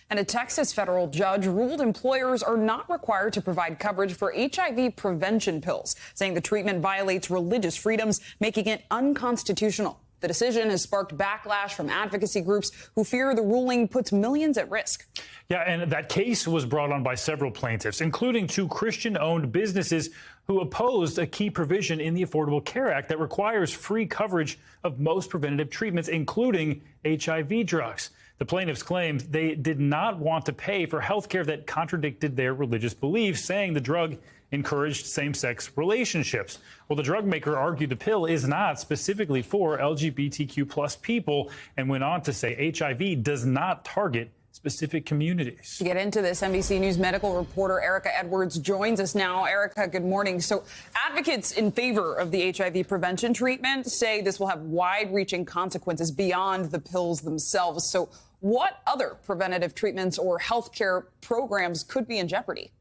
And a Texas federal judge ruled employers are not required to provide coverage for HIV prevention pills, saying the treatment violates religious freedoms, making it unconstitutional. The decision has sparked backlash from advocacy groups who fear the ruling puts millions at risk. Yeah, and that case was brought on by several plaintiffs, including two Christian-owned businesses who opposed a key provision in the Affordable Care Act that requires free coverage of most preventative treatments, including HIV drugs. The plaintiffs claimed they did not want to pay for health care that contradicted their religious beliefs, saying the drug encouraged same-sex relationships. Well, the drug maker argued the pill is not specifically for LGBTQ plus people and went on to say HIV does not target specific communities. To get into this, NBC News medical reporter Erica Edwards joins us now. Erica, good morning. So advocates in favor of the HIV prevention treatment say this will have wide-reaching consequences beyond the pills themselves. So what other preventative treatments or health care programs could be in jeopardy?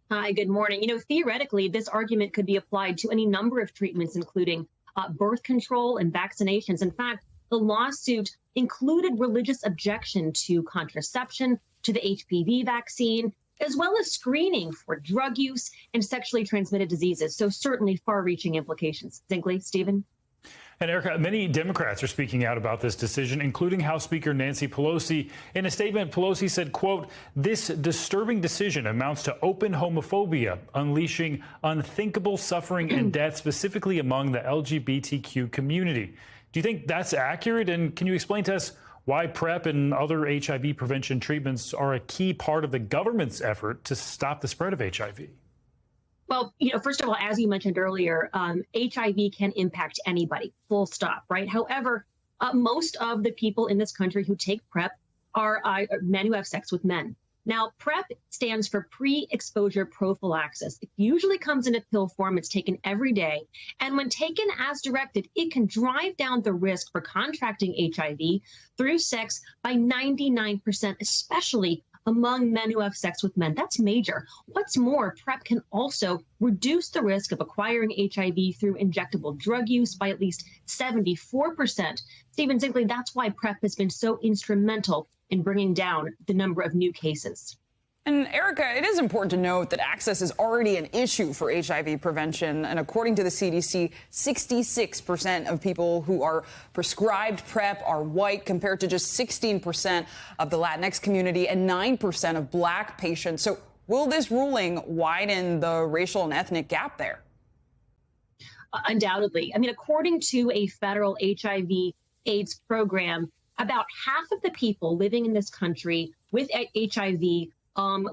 Hi, good morning. Theoretically, this argument could be applied to any number of treatments, including birth control and vaccinations. In fact, the lawsuit included religious objection to contraception, to the HPV vaccine, as well as screening for drug use and sexually transmitted diseases. So certainly far-reaching implications. Zinkley, Stephen? And Erica, many Democrats are speaking out about this decision, including House Speaker Nancy Pelosi. In a statement, Pelosi said, quote, "This disturbing decision amounts to open homophobia, unleashing unthinkable suffering and death, specifically among the LGBTQ community." Do you think that's accurate? And can you explain to us why PrEP and other HIV prevention treatments are a key part of the government's effort to stop the spread of HIV? Well, first of all, as you mentioned earlier, HIV can impact anybody, full stop, right? However, most of the people in this country who take PrEP are men who have sex with men. Now, PrEP stands for pre-exposure prophylaxis. It usually comes in a pill form. It's taken every day. And when taken as directed, it can drive down the risk for contracting HIV through sex by 99%, especially among men who have sex with men. That's major. What's more, PrEP can also reduce the risk of acquiring HIV through injectable drug use by at least 74%. Stephen Zinkley, that's why PrEP has been so instrumental in bringing down the number of new cases. And Erica, it is important to note that access is already an issue for HIV prevention. And according to the CDC, 66% of people who are prescribed PrEP are white, compared to just 16% of the Latinx community and 9% of black patients. So will this ruling widen the racial and ethnic gap there? Undoubtedly. I mean, according to a federal HIV/AIDS program, about half of the people living in this country with HIV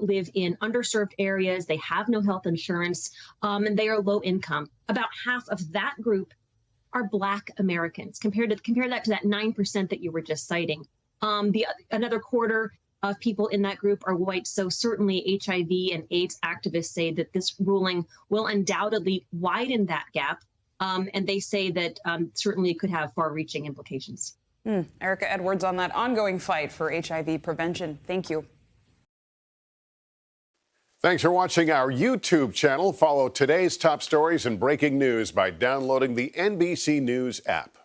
live in underserved areas. They have no health insurance, and they are low income. About half of that group are Black Americans. Compare that to that 9% that you were just citing. Another quarter of people in that group are white. So certainly HIV and AIDS activists say that this ruling will undoubtedly widen that gap. And they say that certainly it could have far-reaching implications. Erica Edwards on that ongoing fight for HIV prevention. Thank you. Thanks for watching our YouTube channel. Follow today's top stories and breaking news by downloading the NBC News app.